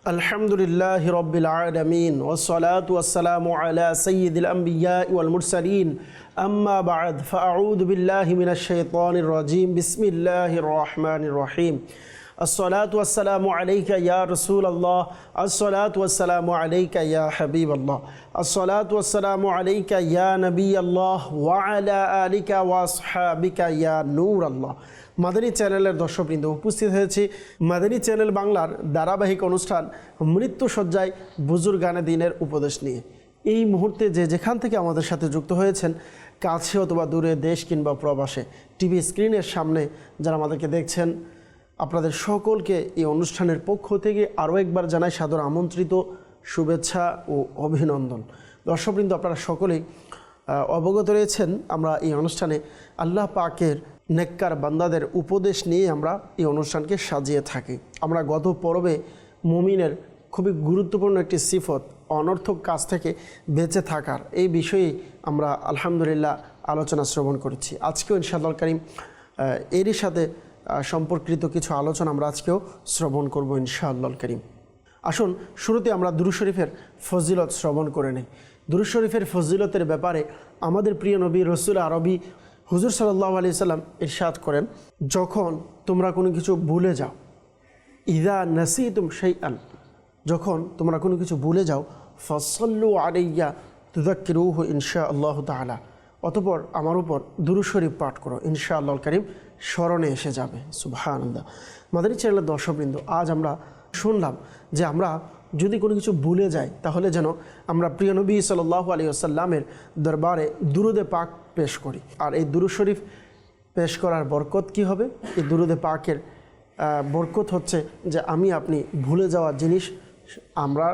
अल्हम्दुलिल्लाहि रब्बिल आलमीन वस्सलातु वस्सलामु अला सय्यिदिल अंबियाइ वल मुरसलीन अम्मा बाद फ़अऊज़ु बिल्लाहि मिनश शैतानिर रजीम बिस्मिल्लाहिर रहमानिर रहीम अस्सलातु वस्सलामु अलैका या रसूलल्लाह अस्सलातु वस्सलामु अलैका या हबीबल्लाह अस्सलातु वस्सलामु अलैका या नबियल्लाह व अला आलिका व असहाबिका या नूरल्लाह। মাদানী চ্যানেলের দর্শকবৃন্দ, উপস্থিত হয়েছি মাদানী চ্যানেল বাংলার ধারাবাহিক অনুষ্ঠান মৃত্যুসজ্জায় বুজুর্গানে দিনের উপদেশ নিয়ে। এই মুহূর্তে যেখান থেকে আমাদের সাথে যুক্ত হয়েছেন, কাছে অথবা দূরে, দেশ কিংবা প্রবাসে, টিভি স্ক্রিনের সামনে যারা আমাদেরকে দেখছেন, আপনাদের সকলকে এই অনুষ্ঠানের পক্ষ থেকে আরও একবার জানাই সাদর আমন্ত্রিত শুভেচ্ছা ও অভিনন্দন। দর্শকবৃন্দ, আপনারা সকলেই অবগত রয়েছেন আমরা এই অনুষ্ঠানে আল্লাহ পাকের নেককার বান্দাদের উপদেশ নিয়ে আমরা এই অনুষ্ঠানকে সাজিয়ে থাকি। আমরা গত পর্বে মুমিনের খুবই গুরুত্বপূর্ণ একটি সিফত অনর্থক কাজ থেকে বেঁচে থাকার এই বিষয়ে আমরা আলহামদুলিল্লাহ আলোচনা শ্রবণ করেছি। আজকেও ইনশাআল্লাহ কারীম এরই সাথে সম্পর্কিত কিছু আলোচনা আমরা আজকেও শ্রবণ করব ইনশাআল্লাহ কারীম। আসুন শুরুতে আমরা দুরূদ শরীফের ফজিলত শ্রবণ করে নেই। দুরূদ শরীফের ফজিলতের ব্যাপারে আমাদের প্রিয় নবী রসুল আরবি হুজুর সাল্লাল্লাহু আলাইহি সাল্লাম ইরশাদ করেন, যখন তোমরা কোনো কিছু ভুলে যাও, ইযা নাসিতুম শাইআন, যখন তোমরা কোনো কিছু ভুলে যাও, ফাসাল্লু আলাইয়া তুযাক্কিরুহু ইনশাআল্লাহু তাআলা, অতঃপর আমার উপর দুরূদ শরীফ পাঠ করো, ইনশাআল্লাহুল কারীম স্মরণে এসে যাবে। সুবহানাল্লাহ। মাদানী চ্যানেলের দর্শকবৃন্দ, আজ আমরা শুনলাম যে আমরা যদি কোনো কিছু ভুলে যাই তাহলে যেন আমরা প্রিয় নবী সাল্লাল্লাহু আলাইহি ওয়াসাল্লামের দরবারে দুরুদে পাক পেশ করি। আর এই দুরূদ শরীফ পেশ করার বরকত কি হবে? এই দুরুদে পাকের বরকত হচ্ছে যে আমি আপনি ভুলে যাওয়া জিনিস, আমরা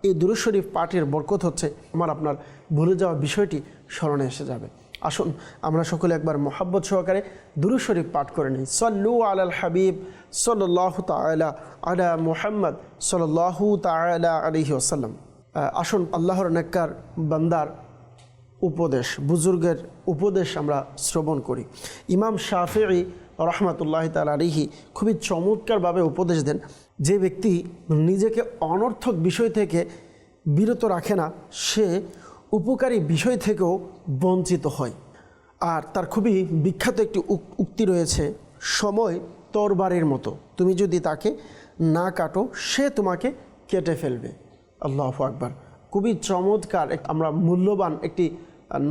এই দুরূদ শরীফ পাঠের বরকত হচ্ছে আমার আপনার ভুলে যাওয়া বিষয়টি স্মরণে এসে যাবে। আসুন আমরা সকলে একবার মোহাব্বত সহকারে দুরূদ শরীফ পাঠ করে নিই। সল্লু আলাল হাবিব সাল্লাল্লাহু তাআলা আলা মুহাম্মদ সাল্লাল্লাহু তাআলা আলাইহি ওয়াসাল্লাম। আসুন আল্লাহর নেককার বান্দার উপদেশ, বুজুর্গের উপদেশ আমরা শ্রবণ করি। ইমাম শাফিঈ রহমাতুল্লাহি তাআলা আলাইহি খুবই চমৎকারভাবে উপদেশ দেন, যে ব্যক্তি নিজেকে অনর্থক বিষয় থেকে বিরত রাখে না, সে উপকারী বিষয় থেকেও বঞ্চিত হয়। আর তার খুবই বিখ্যাত একটি উক্তি রয়েছে, সময় তরবারির মতো, তুমি যদি তাকে না কাটো সে তোমাকে কেটে ফেলবে। আল্লাহু আকবার। খুবই চমৎকার আমরা মূল্যবান একটি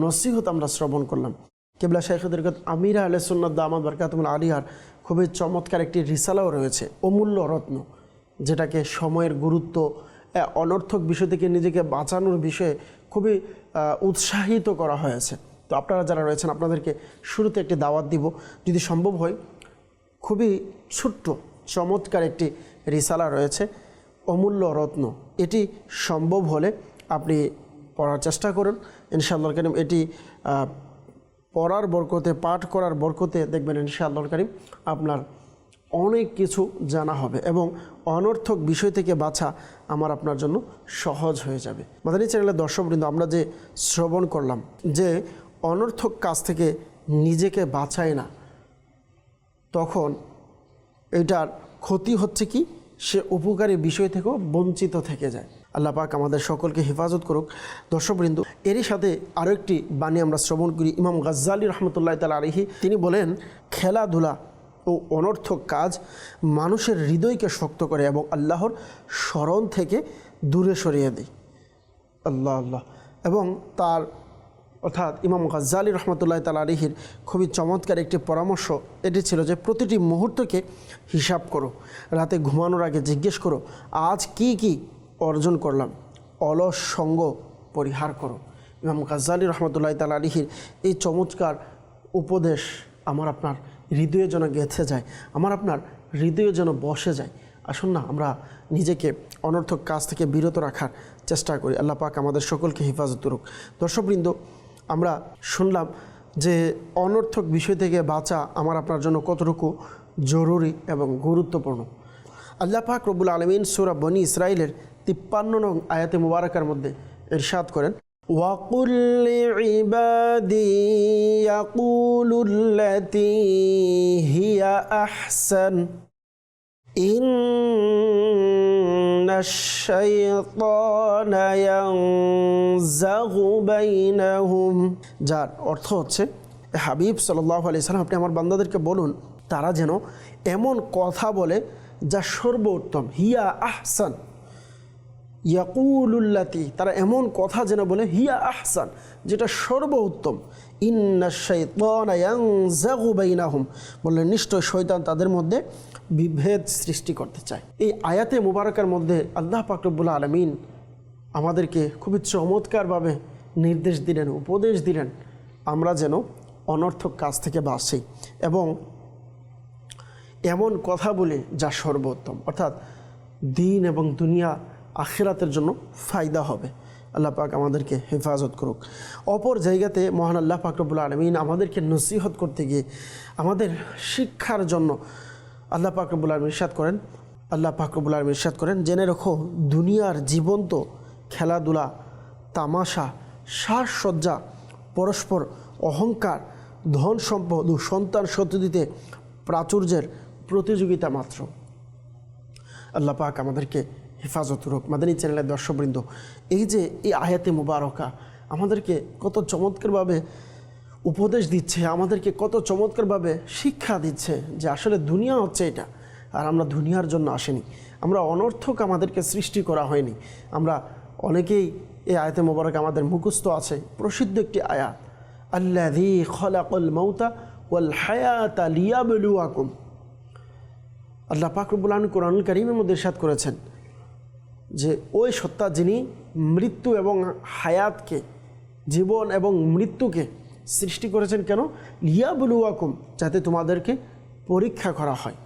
নসিহত আমরা শ্রবণ করলাম। কিবলা শাইখুল দরগাহ আমিরা আহলে সুন্নাত দামাত বারকাতুহুল আলিয়ার খুবই চমৎকার একটি রিসালাও রয়েছে, অমূল্য রত্ন, যেটাকে সময়ের গুরুত্ব, অনর্থক বিষয় থেকে নিজেকে বাঁচানোর বিষয়ে খুবই উৎসাহিত করা হয়েছে। তো আপনারা যারা রয়েছেন আপনাদেরকে শুরুতে একটি দাওয়াত দিব, যদি সম্ভব হয় খুবই ছোট্ট চমৎকার একটি রিসালা রয়েছে, অমূল্য রত্ন, এটি সম্ভব হলে আপনি পড়ার চেষ্টা করুন ইনশাআল্লাহ কারীম। এটি পড়ার বরকতে, পাঠ করার বরকতে দেখবেন ইনশাআল্লাহ কারীম আপনার অনেক কিছু জানা হবে এবং অনর্থক বিষয় থেকে বাঁচা আমার আপনার জন্য সহজ হয়ে যাবে। মাদানী চ্যানেলের দর্শকবৃন্দ, আমরা যে শ্রবণ করলাম যে অনর্থক কাজ থেকে নিজেকে বাঁচায় না, তখন এটার ক্ষতি হচ্ছে কি, সে উপকারী বিষয় থেকেও বঞ্চিত থেকে যায়। আল্লাহ পাক আমাদের সকলকে হেফাজত করুক। দর্শকবৃন্দ, এরই সাথে আরও একটি বাণী আমরা শ্রবণ করি। ইমাম গাজ্জালী রহমতুল্লাহ তাআলা আলাইহি তিনি বলেন, খেলাধুলা ও অনর্থক কাজ মানুষের হৃদয়কে শক্ত করে এবং আল্লাহর স্মরণ থেকে দূরে সরিয়ে দেয়। আল্লাহ আল্লাহ। এবং তার অর্থাৎ ইমাম গাজ্জালী রহমতুল্লাহ তাআলা আলাইহির খুবই চমৎকার একটি পরামর্শ এটি ছিল যে প্রতিটি মুহূর্তকে হিসাব করো, রাতে ঘুমানোর আগে জিজ্ঞেস করো আজ কি কি অর্জন করলাম, অলস সঙ্গ পরিহার করো। ইমাম গাজ্জালী রহমতুল্লাহ তাআলা আলাইহির এই চমৎকার উপদেশ আমার আপনার হৃদয়ে যেন গেঁথে যায়, আমার আপনার হৃদয়ে যেন বসে যায়। আসুন না আমরা নিজেকে অনর্থক কাজ থেকে বিরত রাখার চেষ্টা করি। আল্লাহ পাক আমাদের সকলকে হেফাজত করুক। দর্শকবৃন্দ, আমরা শুনলাম যে অনর্থক বিষয় থেকে বাঁচা আমার আপনার জন্য কতটুকু জরুরি এবং গুরুত্বপূর্ণ। আল্লাহ পাক রব্বুল আলামিন সূরা বনী ইসরাইলের 53 নং আয়াতে মুবারাকার মধ্যে ইরশাদ করেন, وَقُلْ لِعِبَادِي يَقُولُوا الَّتِي هِيَ أَحْسَنُ ইন্নাশ শাইতানা ইয়ানযাগু বাইনাহুম, যার অর্থ হচ্ছে, হাবিব সাল্লাল্লাহু আলাইহি সাল্লাম আপনি আমার বান্দাদেরকে বলুন তারা যেন এমন কথা বলে যা সর্বোত্তম, হিয়া আহসান ইয়াকুলুল্লাতি, তারা এমন কথা যেন বলে হিয়া আহসান, যেটা সর্বোত্তম। ইন্নাশ শাইতানা ইয়ানযাগু বাইনাহুম, বললেন নিশ্চয় শয়তান তাদের মধ্যে বিভেদ সৃষ্টি করতে চায়। এই আয়াতে মুবারকার মধ্যে আল্লাহ পাক রব্বুল আলামিন আমাদেরকে খুবই চমৎকারভাবে নির্দেশ দিলেন, উপদেশ দিলেন, আমরা যেন অনর্থক কাজ থেকে বাঁচি এবং এমন কথা বলি যা সর্বোত্তম, অর্থাৎ দিন এবং দুনিয়া আখিরাতের জন্য ফায়দা হবে। আল্লাহ পাক আমাদেরকে হেফাজত করুক। অপর জায়গাতে মহান আল্লাহ পাক রব্বুল আলামিন আমাদেরকে নসিহত করতে গিয়ে আমাদের শিক্ষার জন্য আল্লাহ পাক রব্বুল আলামিন ইরশাদ করেন, জেনে রাখো দুনিয়ার জীবন্ত খেলাধুলা, তামাশা, সাজসজ্জা, পরস্পর অহংকার, ধন সম্পদ ও সন্তান সন্ততিতে প্রাচুর্যের প্রতিযোগিতা মাত্র। আল্লাহ পাক আমাদেরকে হেফাজত করুক। মাদানী চ্যানেলের দর্শকবৃন্দ, এই যে এই আয়াতে মুবারকা আমাদেরকে কত চমৎকারভাবে উপদেশ দিচ্ছে, আমাদেরকে কত চমৎকারভাবে শিক্ষা দিচ্ছে যে আসলে দুনিয়া হচ্ছে এটা, আর আমরা দুনিয়ার জন্য আসিনি, আমরা অনর্থক আমাদেরকে সৃষ্টি করা হয়নি। আমরা অনেকেই এই আয়াতে মুবারকা আমাদের মুখস্থ আছে, প্রসিদ্ধ একটি আয়াত, আল্লাযী খালাকাল মাউতা ওয়াল হায়াতা লিয়াবলুয়াকুম। আল্লাহ পাক রব্বুল আলামিন কোরআনুল কারীমের মধ্যে ইরশাদ করেছেন যে ওই সত্তা যিনি মৃত্যু এবং হায়াতকে, জীবন এবং মৃত্যুকে সৃষ্টি করেছেন কেন? লিয়াবলুয়াকুম, যাতে তোমাদেরকে পরীক্ষা করা হয়।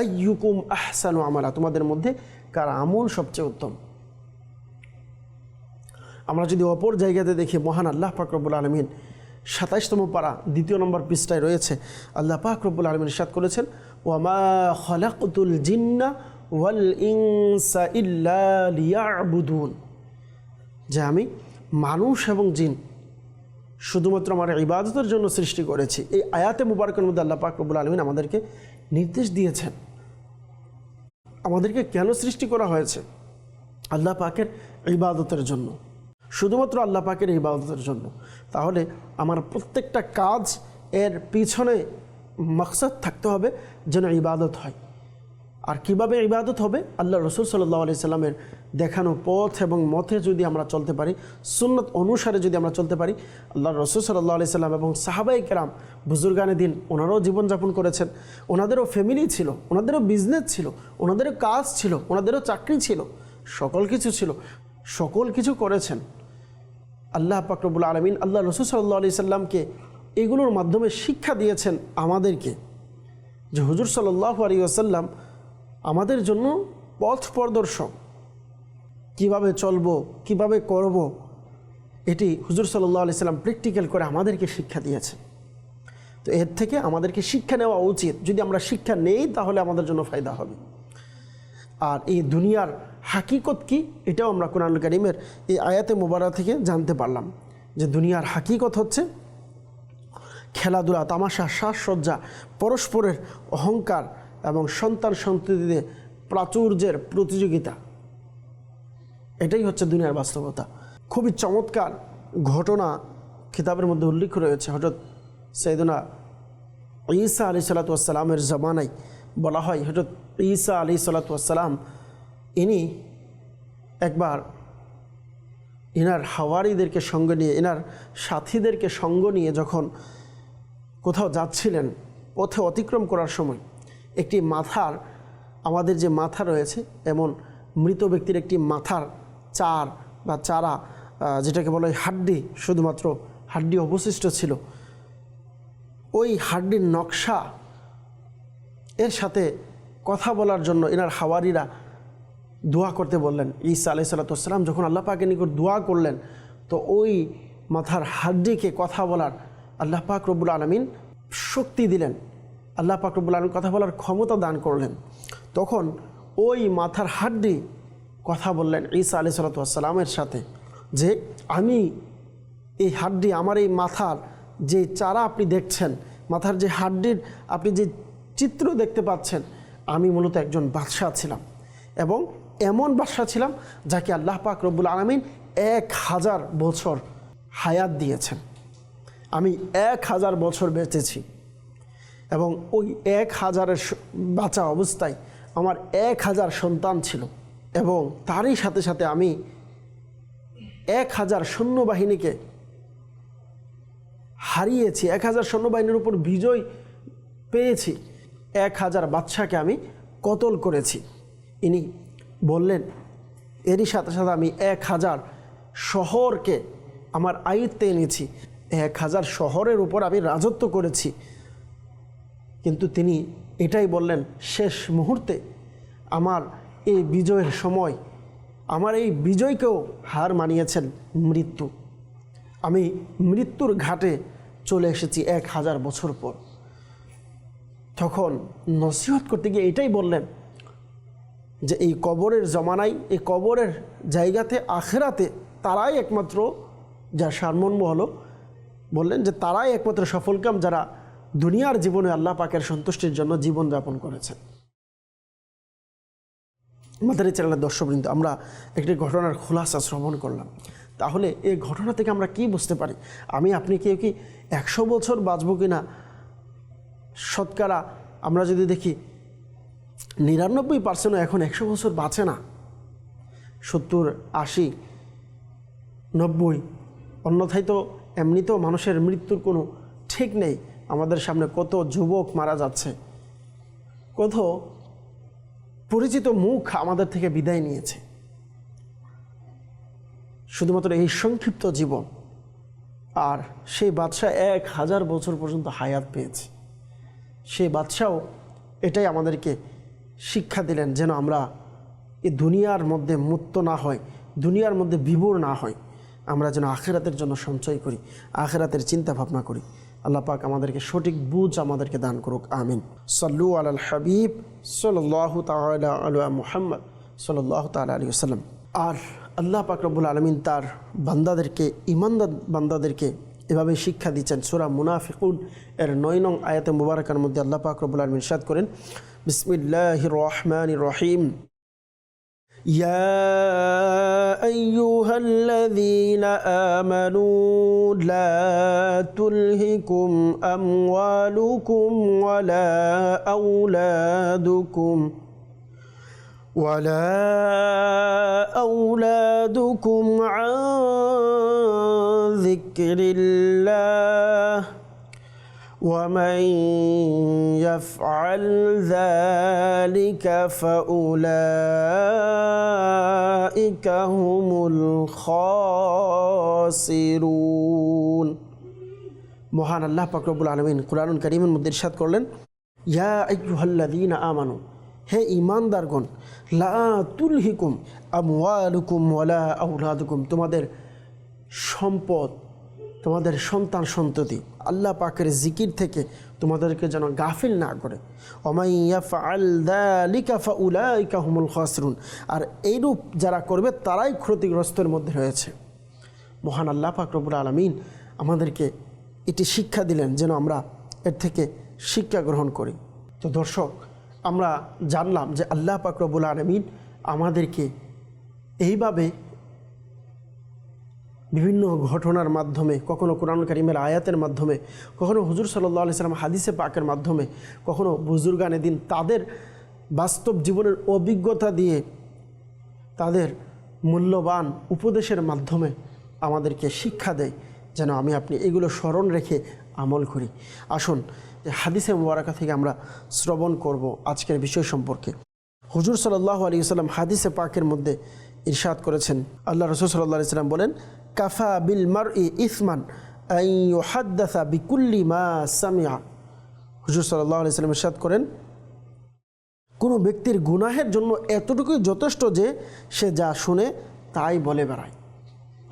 আইয়ুকুম আহসানু আমালা, তোমাদের মধ্যে কার আমল সবচেয়ে উত্তম। আমরা যদি অপর জায়গাতে দেখি, মহান আল্লাহ পাক রব্বুল আলামিন ২৭তম পারা ২ নম্বর পৃষ্ঠায় রয়েছে, আল্লাহ পাক রব্বুল আলামিন ইরশাদ করেছেন, ওয়ামা খালাকতুল জিন্না ওয়াল ইনসা ইল্লা লিয়াবুদুন, যে আমি মানুষ এবং জিন শুধুমাত্র আমার ইবাদতের জন্য সৃষ্টি করেছি। এই আয়াতে মুবারকের মধ্যে আল্লাহ পাক রব্বুল আলামিন আমাদেরকে নির্দেশ দিয়েছেন আমাদেরকে কেন সৃষ্টি করা হয়েছে, আল্লাহ পাকের ইবাদতের জন্য, শুধুমাত্র আল্লাহ পাকের ইবাদতের জন্য। তাহলে আমার প্রত্যেকটা কাজ এর পিছনে মাকসাদ থাকতে হবে যেন ইবাদত হয়। আর কিভাবে ইবাদত হবে? আল্লাহ রসুল সাল্লাল্লাহু আলাইহি সাল্লামের দেখানো পথ এবং মতে যদি আমরা চলতে পারি, সুন্নত অনুসারে যদি আমরা চলতে পারি। আল্লাহ রসুল সাল্লাল্লাহু আলাইহি সাল্লাম এবং সাহাবায়ে কেরাম বুজুর্গানে দিন, ওনারাও জীবনযাপন করেছেন, ওনাদেরও ফ্যামিলি ছিল, ওনাদেরও বিজনেস ছিল, ওনাদেরও কাজ ছিল, ওনাদেরও চাকরি ছিল, সকল কিছু ছিল, সকল কিছু করেছেন। আল্লাহ পাক রব্বুল আলামিন আল্লাহ রসুল সাল্লাল্লাহু আলাইহি সাল্লামকে এগুলোর মাধ্যমে শিক্ষা দিয়েছেন আমাদেরকে, যে হুজুর সাল্লাল্লাহু আলাইহি ওয়াসাল্লাম আমাদের জন্য পথ প্রদর্শক, কিভাবে চলবো, কিভাবে করব, এটি হুজুর সাল্লাল্লাহু আলাইহি সাল্লাম প্র্যাকটিক্যাল করে আমাদেরকে শিক্ষা দিয়েছেন। তো এর থেকে আমাদেরকে শিক্ষা নেওয়া উচিত। যদি আমরা শিক্ষা নেই তাহলে আমাদের জন্য ফায়দা হবে। আর এই দুনিয়ার হাকিকত কি, এটাও আমরা কোরআনুল কারীমের এই আয়াতে মুবারকা থেকে জানতে পারলাম, যে দুনিয়ার হাকিকত হচ্ছে খেলাধুলা, তামাশা, সাজসজ্জা, পরস্পরের অহংকার এবং সন্তান সন্ততিতে প্রাচুর্যের প্রতিযোগিতা। এটাই হচ্ছে দুনিয়ার বাস্তবতা। খুবই চমৎকার ঘটনা কিতাবের মধ্যে উল্লেখ রয়েছে। হযরত সাইয়েদনা ঈসা আলাইহিসসালাতু ওয়াসসালামের জামানায় বলা হয়, হযরত ঈসা আলাইহিসসালাতু ওয়াসসালাম ইনি একবার এনার হাওয়ারিদেরকে সঙ্গে নিয়ে, এনার সাথীদেরকে সঙ্গ নিয়ে যখন কোথাও যাচ্ছিলেন, পথে অতিক্রম করার সময় একটি মাথার, আমাদের যে মাথা রয়েছে এমন মৃত ব্যক্তির একটি মাথার চার বা চারা, যেটাকে বলা হয় হাড্ডি, শুধুমাত্র হাড্ডি অবশিষ্ট ছিল। ওই হাড্ডির নকশা এর সাথে কথা বলার জন্য এনার হাওয়ারিরা দোয়া করতে বললেন। ঈসা আলাইহিসসালাতু ওয়াসসালাম যখন আল্লাহ পাকের নিকট দোয়া করলেন, তো ওই মাথার হাড্ডিকে কথা বলার আল্লাহ পাক রব্বুল আলামিন শক্তি দিলেন, আল্লাহ পাক রব্বুল আলামিন কথা বলার ক্ষমতা দান করলেন। তখন ওই মাথার হাড্ডি কথা বললেন ঈসা আলাইহিসসালাতু ওয়াসসালামের সাথে, যে আমি এই হাড্ডি, আমার এই মাথার যে চারা আপনি দেখছেন, মাথার যে হাড্ডির আপনি যে চিত্র দেখতে পাচ্ছেন, আমি মূলত একজন বাদশাহ ছিলাম, এবং এমন বাদশাহ ছিলাম যাকে আল্লাহ পাক রব্বুল আলামিন 1000 বছর হায়াত দিয়েছেন। আমি 1000 বছর বেঁচেছি, এবং ওই 1000-এর বাঁচা অবস্থায় আমার 1000 সন্তান ছিল, এবং তারই সাথে সাথে আমি 1000 সৈন্যবাহিনীকে হারিয়েছি, 1000 সৈন্যবাহিনীর উপর বিজয় পেয়েছি, 1000 বাদশাকে আমি কতল করেছি। ইনি বললেন, এরই সাথে সাথে আমি 1000 শহরকে আমার আয়ত্তে এনেছি, 1000 শহরের উপর আমি রাজত্ব করেছি। কিন্তু তিনি এটাই বললেন শেষ মুহূর্তে, আমার এই বিজয়ের সময় আমার এই বিজয়কেও হার মানিয়েছেন মৃত্যু। আমি মৃত্যুর ঘাটে চলে এসেছি 1000 বছর পর। তখন নসিহত করতে গিয়ে এটাই বললেন যে এই কবরের জমানায়, এই কবরের জায়গাতে, আখেরাতে তারাই একমাত্র, যার সারমর্ম হলো, বললেন যে তারাই একমাত্র সফলকাম যারা দুনিয়ার জীবনে আল্লাহ পাকের সন্তুষ্টির জন্য জীবনযাপন করেছে। আমাদের এই চ্যানেলের দর্শকবৃন্দ, আমরা একটি ঘটনার খুলাসা শ্রবণ করলাম। তাহলে এই ঘটনা থেকে আমরা কি বুঝতে পারি? আমি আপনি কেউ কি 100 বছর বাঁচব কি না? শতকরা আমরা যদি দেখি 99% এখন 100 বছর বাঁচে না, 70, 80, 90। অন্যথায় তো এমনিতেও মানুষের মৃত্যুর কোনো ঠিক নেই। আমাদের সামনে কত যুবক মারা যাচ্ছে, কত পরিচিত মুখ আমাদের থেকে বিদায় নিয়েছে, শুধুমাত্র এই সংক্ষিপ্ত জীবন। আর সেই বাদশাহ 1000 বছর পর্যন্ত হায়াত পেয়েছে। সেই বাদশাও এটাই আমাদেরকে শিক্ষা দিলেন, যেন আমরা এই দুনিয়ার মধ্যে মুক্ত না হয়, দুনিয়ার মধ্যে বিভোর না হয়, আমরা যেন আখিরাতের জন্য সঞ্চয় করি, আখিরাতের চিন্তা ভাবনা করি। আল্লাহ পাক আমাদেরকে সঠিক বুঝ আমাদেরকে দান করুক, আমিন। সাল্লু আলাল হাবিব সাল্লাল্লাহু তাআলা আলা মুহাম্মদ সাল্লাল্লাহু তাআলা আলাইহি ওয়াসাল্লাম। আর আল্লাহ পাক রব্বুল আলামিন তার বান্দাদেরকে, ঈমানদার বান্দাদেরকে এভাবে শিক্ষা দিচ্ছেন। সূরা মুনাফিকুন এর 9 নং আয়াতে মুবারাকার মধ্যে আল্লাহ পাক রব্বুল আলামিন ইরশাদ করেন, বিসমিল্লাহির রহমানির রহিম, ইয়া আইয়ুহাল্লাযীনা আমানু লা তুলহিকুম আমওয়ালুকুম ওয়ালা আওলাদুকুম আন যিকরিল্লাহ ومن يفعل ذلك فأولئك هم الخاسرون। মহান আল্লাহ পাক রব্বুল আলামিন কুরআনুল কারীমের মধ্যে ইরশাদ করলেন, ইয়া আইয়ুহাল্লাযীনা আমানু, হে ঈমানদারগণ, লা তুলহিকুম আমওয়ালুকুম ওয়ালা আওলাদুকুম, তোমাদের সম্পদ, তোমাদের সন্তান সন্ততি আল্লাহ পাকের জিকির থেকে তোমাদেরকে যেন গাফিল না করে। ওমাই ইয়াফআল যালিকা ফাউলাইকা হুমুল খাসিরুন, আর এইরূপ যারা করবে তারাই ক্ষতিগ্রস্তের মধ্যে রয়েছে। মহান আল্লাহ পাক রব্বুল আলামিন আমাদেরকে এটি শিক্ষা দিলেন যেন আমরা এর থেকে শিক্ষা গ্রহণ করি। তো দর্শক, আমরা জানলাম যে আল্লাহ পাক রব্বুল আলামিন আমাদেরকে এইভাবে বিভিন্ন ঘটনার মাধ্যমে, কখনো কোরআন কারীমের আয়াতের মাধ্যমে, কখনো হুজুর সাল্লাল্লাহু আলাইহি সাল্লাম হাদিসে পাকের মাধ্যমে, কখনো বুজুর্গানে দিন তাদের বাস্তব জীবনের অভিজ্ঞতা দিয়ে, তাদের মূল্যবান উপদেশের মাধ্যমে আমাদেরকে শিক্ষা দেয় যেন আমি আপনি এগুলো স্মরণ রেখে আমল করি। আসুন হাদিসে মুবারাকা থেকে আমরা শ্রবণ করব আজকের বিষয় সম্পর্কে। হুজুর সাল্লাল্লাহু আলাইহি সাল্লাম হাদিসে পাকের মধ্যে ইরশাদ করেছেন, আল্লাহ রাসূল সাল্লাল্লাহু আলাইহি সাল্লাম বলেন, কাফা বিল মারই ইসমান আন ইউহাদ্দাসা বিকুল্লি মা সামিআ। হুজুর সাল্লাল্লাহু আলাইহি সাল্লাম ইরশাদ করেন, কোনো ব্যক্তির গুনাহের জন্য এতটুকুই যথেষ্ট যে সে যা শুনে তাই বলে বেড়ায়।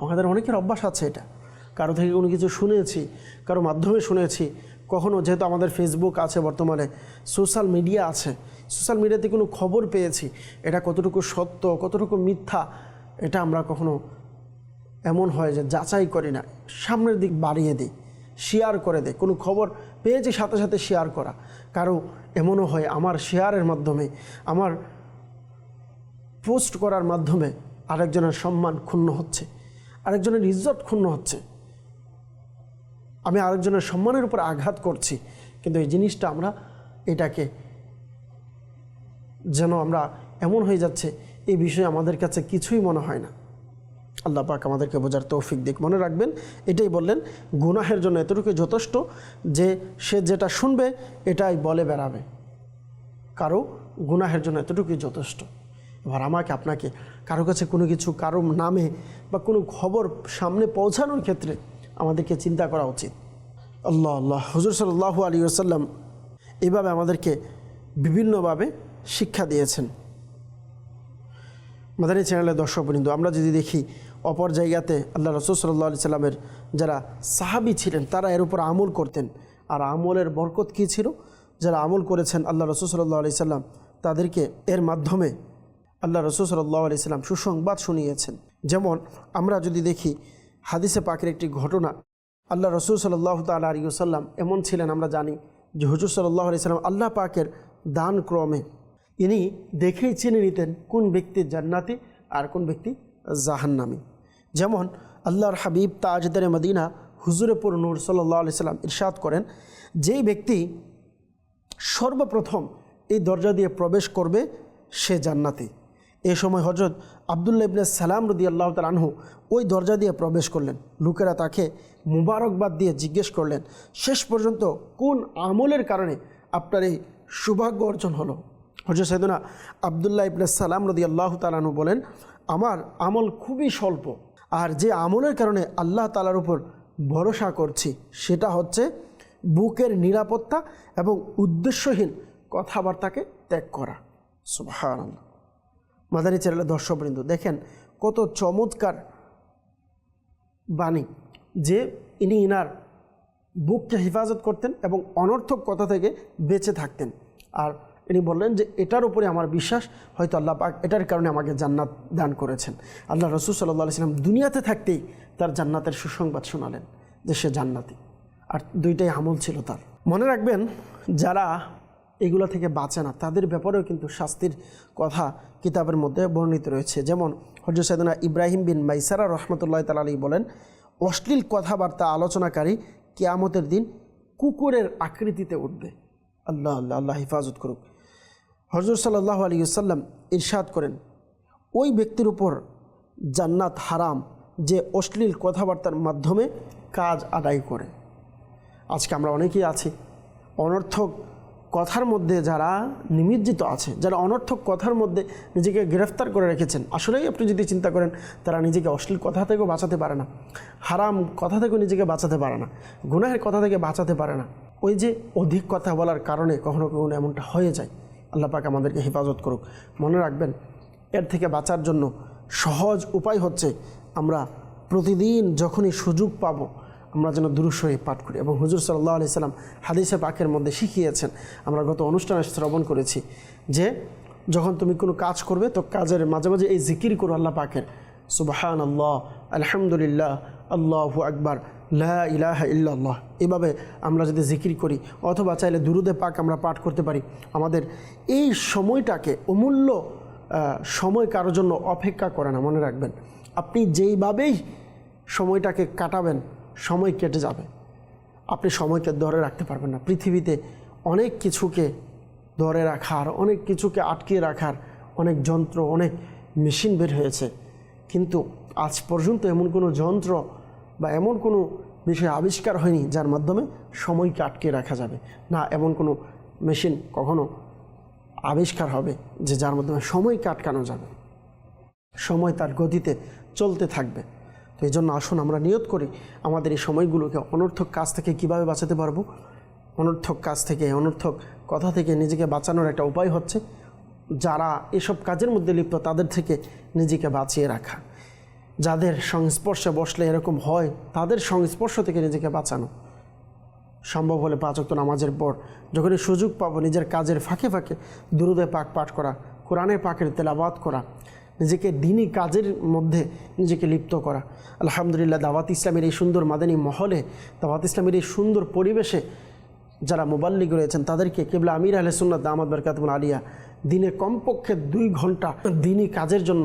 আমাদের অনেকের অভ্যাস আছে এটা, কারো থেকে কোনো কিছু শুনেছি, কারো মাধ্যমে শুনেছি, কখনো যেহেতু আমাদের ফেসবুক আছে, বর্তমানে সোশ্যাল মিডিয়া আছে, সোশ্যাল মিডিয়াতে কোনো খবর পেয়েছি, এটা কতটুকু সত্য কতটুকু মিথ্যা এটা আমরা কখনো এমন হয় যে যাচাই করি না, সামনের দিক বাড়িয়ে দিই, শেয়ার করে দেয়। কোনো খবর পেয়েছি সাথে সাথে শেয়ার করা, কারো এমনও হয় আমার শেয়ারের মাধ্যমে, আমার পোস্ট করার মাধ্যমে আরেকজনের সম্মান ক্ষুণ্ণ হচ্ছে, আরেকজনের ইজ্জত ক্ষুণ্ণ হচ্ছে, আমি আরেকজনের সম্মানের উপর আঘাত করছি। কিন্তু এই জিনিসটা আমরা এটাকে যেন আমরা এমন হয়ে যাচ্ছে এই বিষয়ে আমাদের কাছে কিছুই মনে হয় না। আল্লাহ পাক আমাদেরকে বোঝার তৌফিক দিক। মনে রাখবেন, এটাই বললেন গুনাহের জন্য এতটুকু যথেষ্ট যে সে যেটা শুনবে এটাই বলে বেড়াবে, কারো গুনাহের জন্য এতটুকুই যথেষ্ট। এবার আমাকে আপনাকে কারো কাছে কোনো কিছু কারো নামে বা কোনো খবর সামনে পৌঁছানোর ক্ষেত্রে আমাদেরকে চিন্তা করা উচিত। আল্লাহ আল্লাহ হুজুর সাল্লাল্লাহু আলাইহি ওয়াসাল্লাম এইভাবে আমাদেরকে বিভিন্নভাবে শিক্ষা দিয়েছেন। মাদানী চ্যানেলের দর্শকবৃন্দ, আমরা যদি দেখি অপর জায়গাতে আল্লাহ রাসূল সাল্লাল্লাহু আলাইহি সাল্লামের যারা সাহাবী ছিলেন তারা এর উপর আমল করতেন। আর আমলের বরকত কী ছিল? যারা আমল করেছেন আল্লাহ রাসূল সাল্লাল্লাহু আলাইহি সাল্লাম তাদেরকে এর মাধ্যমে আল্লাহ রাসূল সাল্লাল্লাহু আলাইহি সাল্লাম সুসংবাদ শুনিয়েছেন। যেমন আমরা যদি দেখি হাদিসে পাকের একটি ঘটনা, আল্লাহ রাসূল সাল্লাল্লাহু তাআলা আলাইহি ওয়াসাল্লাম এমন ছিলেন, আমরা জানি যে হুজুর সাল্লাল্লাহু আলাইহি সাল্লাম আল্লাহ পাকের দান ক্রমে ইনি দেখেই চিনে নিতেন কোন ব্যক্তি জান্নাতি আর কোন ব্যক্তি জাহান্নামী। যেমন আল্লাহর হাবিব তাজদার মদিনা হুজুরে পুর নূর সাল্লাল্লাহু আলাইহি সাল্লাম ইরশাদ করেন, যেই ব্যক্তি সর্বপ্রথম এই দরজা দিয়ে প্রবেশ করবে সে জান্নাতি। এই সময় হযরত আব্দুল্লাহ ইবনে সালাম রাদিয়াল্লাহু তাআলা আনহু ওই দরজা দিয়ে প্রবেশ করলেন। লোকেরা তাকে মুবারকবাদ দিয়ে জিজ্ঞেস করলেন, শেষ পর্যন্ত কোন আমলের কারণে আপনার এই সৌভাগ্য অর্জন হলো? হযরত সাইয়েদনা আব্দুল্লাহ ইবনে সালাম রাদিয়াল্লাহু তাআলা আনহু বলেন, আমার আমল খুবই স্বল্প, আর যে আমলের কারণে আল্লাহ তাআলার উপর ভরসা করছি সেটা হচ্ছে বুকের নিরাপত্তা এবং উদ্দেশ্যহীন কথাবার্তাকে ত্যাগ করা। সুবহানাল্লাহ। মাদানী চ্যানেলের দর্শকবৃন্দ, দেখেন কত চমৎকার বাণী যে ইনার বুককে হেফাজত করতেন এবং অনর্থক কথা থেকে বেঁচে থাকতেন। আর ইনি বললেন যে এটার উপরে আমার বিশ্বাস, হয়তো আল্লাহ পাক এটার কারণে আমাকে জান্নাত দান করেছেন। আল্লাহ রাসূল সাল্লাল্লাহু আলাইহি সাল্লাম দুনিয়াতে থাকতেই তার জান্নাতের সুসংবাদ শোনালেন যে সে জান্নাতি, আর দুইটাই আমল ছিল তার। মনে রাখবেন, যারা এগুলো থেকে বাঁচে না তাদের ব্যাপারেও কিন্তু শাস্তির কথা কিতাবের মধ্যে বর্ণিত রয়েছে। যেমন হযরত সাইয়েদনা ইব্রাহিম বিন মাইসারা রাহমাতুল্লাহি তাআলা আলাইহি বলেন, অশ্লীল কথাবার্তা আলোচনাকারী কিয়ামতের দিন কুকুরের আকৃতিতে উঠবে। আল্লাহ আল্লাহ আল্লাহ হেফাজত করুক। হযরত সাল্লাল্লাহু আলাইহি ওয়াসাল্লাম ইরশাদ করেন, ওই ব্যক্তির উপর জান্নাত হারাম যে অশ্লীল কথাবার্তার মাধ্যমে কাজ আদায় করে। আজকে আমরা অনেকেই আছি অনর্থক কথার মধ্যে যারা নিমজ্জিত আছে, যারা অনর্থক কথার মধ্যে নিজেকে গ্রেফতার করে রেখেছেন। আসলেই আপনি যদি চিন্তা করেন, তারা নিজেকে অশ্লীল কথা থেকেও বাঁচাতে পারে না, হারাম কথা থেকেও নিজেকে বাঁচাতে পারে না, গুনাহের কথা থেকে বাঁচাতে পারে না। ওই যে অধিক কথা বলার কারণে কখনো কখনো এমনটা হয়ে যায়। আল্লাহ পাক আমাদেরকে হেফাজত করুক। মনে রাখবেন, এর থেকে বাঁচার জন্য সহজ উপায় হচ্ছে আমরা প্রতিদিন যখনই সুযোগ পাবো আমরা যেন দুরূদ শরীফ পাঠ করি। এবং হুজুর সাল্লাল্লাহু আলাইহি সাল্লাম হাদিসে পাকের মধ্যে শিখিয়েছেন, আমরা গত অনুষ্ঠানে শ্রবণ করেছি, যে যখন তুমি কোনো কাজ করবে তো কাজের মাঝে মাঝে এই জিকির করো আল্লাহ পাকের, সুবহানাল্লাহ, আলহামদুলিল্লাহ, আল্লাহু আকবার, লা ইলাহা ইল্লাল্লাহ। এভাবে আমরা যদি জিকির করি অথবা চাইলে দুরুদে পাক আমরা পাঠ করতে পারি, আমাদের এই সময়টাকে, অমূল্য সময় কারোর জন্য অপেক্ষা করে না। মনে রাখবেন, আপনি যেইভাবেই সময়টাকে কাটাবেন সময় কেটে যাবে, আপনি সময়কে ধরে রাখতে পারবেন না। পৃথিবীতে অনেক কিছুকে ধরে রাখার, অনেক কিছুকে আটকিয়ে রাখার অনেক যন্ত্র, অনেক মেশিন বের হয়েছে, কিন্তু আজ পর্যন্ত এমন কোনো যন্ত্র বা এমন কোনো বিষয় আবিষ্কার হয়নি যার মাধ্যমে সময়কে আটকে রাখা যাবে। না, এমন কোনো মেশিন কখনো আবিষ্কার হবে যে যার মাধ্যমে সময়কে আটকানো যাবে। সময় তার গতিতে চলতে থাকবে। তো এই জন্য আসুন আমরা নিয়ত করি আমাদের এই সময়গুলোকে অনর্থক কাজ থেকে কিভাবে বাঁচাতে পারবো। অনর্থক কাজ থেকে, অনর্থক কথা থেকে নিজেকে বাঁচানোর একটা উপায় হচ্ছে যারা এসব কাজের মধ্যে লিপ্ত তাদের থেকে নিজেকে বাঁচিয়ে রাখা। যাদের সংস্পর্শে বসলে এরকম হয় তাদের সংস্পর্শ থেকে নিজেকে বাঁচানো। সম্ভব হলে 5 ওয়াক্ত নামাজের পর যখনই সুযোগ পাবো নিজের কাজের ফাঁকে ফাঁকে দুরুদে পাক পাঠ করা, কোরআনের পাকের তেলাওয়াত করা, নিজেকে দ্বীনি কাজের মধ্যে নিজেকে লিপ্ত করা। আলহামদুলিল্লাহ, দাওয়াত ইসলামের এই সুন্দর মাদানী মহলে, দাওয়াত ইসলামের এই সুন্দর পরিবেশে যারা মুবাল্লিগ রয়েছেন তাদেরকে কিবলা আমির আহলে সুন্নাত দামাত বারকাতুল আলিয়া দিনে কমপক্ষে 2 ঘন্টা দিনই কাজের জন্য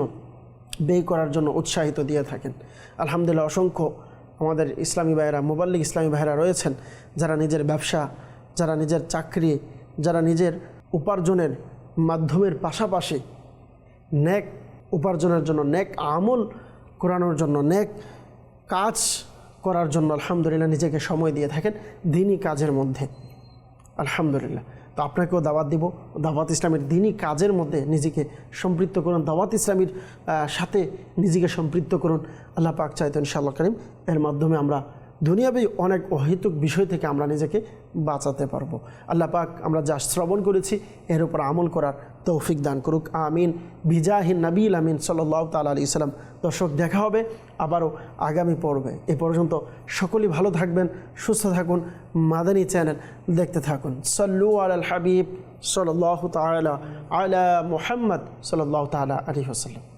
ব্যয় করার জন্য উৎসাহিত দিয়ে থাকেন। আলহামদুলিল্লাহ, অসংখ্য আমাদের ইসলামী ভাইয়েরা, মুবাল্লিগ ইসলামী ভাইয়েরা রয়েছেন যারা নিজের ব্যবসা, যারা নিজের চাকরি, যারা নিজের উপার্জনের মাধ্যমের পাশাপাশি নেক উপার্জনের জন্য, নেক আমল করানোর জন্য, নেক কাজ করার জন্য আলহামদুলিল্লাহ নিজেকে সময় দিয়ে থাকেন দিনই কাজের মধ্যে। আলহামদুলিল্লাহ, তো আপনাকেও দাওয়াত দিব, দাওয়াত ইসলামের দিনই কাজের মধ্যে নিজেকে সম্পৃক্ত করুন, দাওয়াত ইসলামীর সাথে নিজেকে সম্পৃক্ত করুন। আল্লাহ পাক চাইতেন ইনশাআল্লাহ কারীম এর মাধ্যমে আমরা দুনিয়াবী অনেক অহেতুক বিষয় থেকে আমরা নিজেকে বাঁচাতে পারবো। আল্লাহ পাক আমরা যা শ্রবণ করেছি এর উপর আমল করার তৌফিক দান করুক, আমিন। বিজাহিন নবীল আমিন সাল্লাল্লাহু তাআলা আলাইহি সাল্লাম। দর্শক, দেখা হবে আবারও আগামী পর্বে। এ পর্যন্ত সকলেই ভালো থাকবেন, সুস্থ থাকুন, মাদানী চ্যানেল দেখতে থাকুন। সাল্লু আলাল হাবিব সাল্লাল্লাহু তাআলা আলা মুহাম্মদ সাল্লাল্লাহু তাআলা আলাইহি ওয়াসাল্লাম।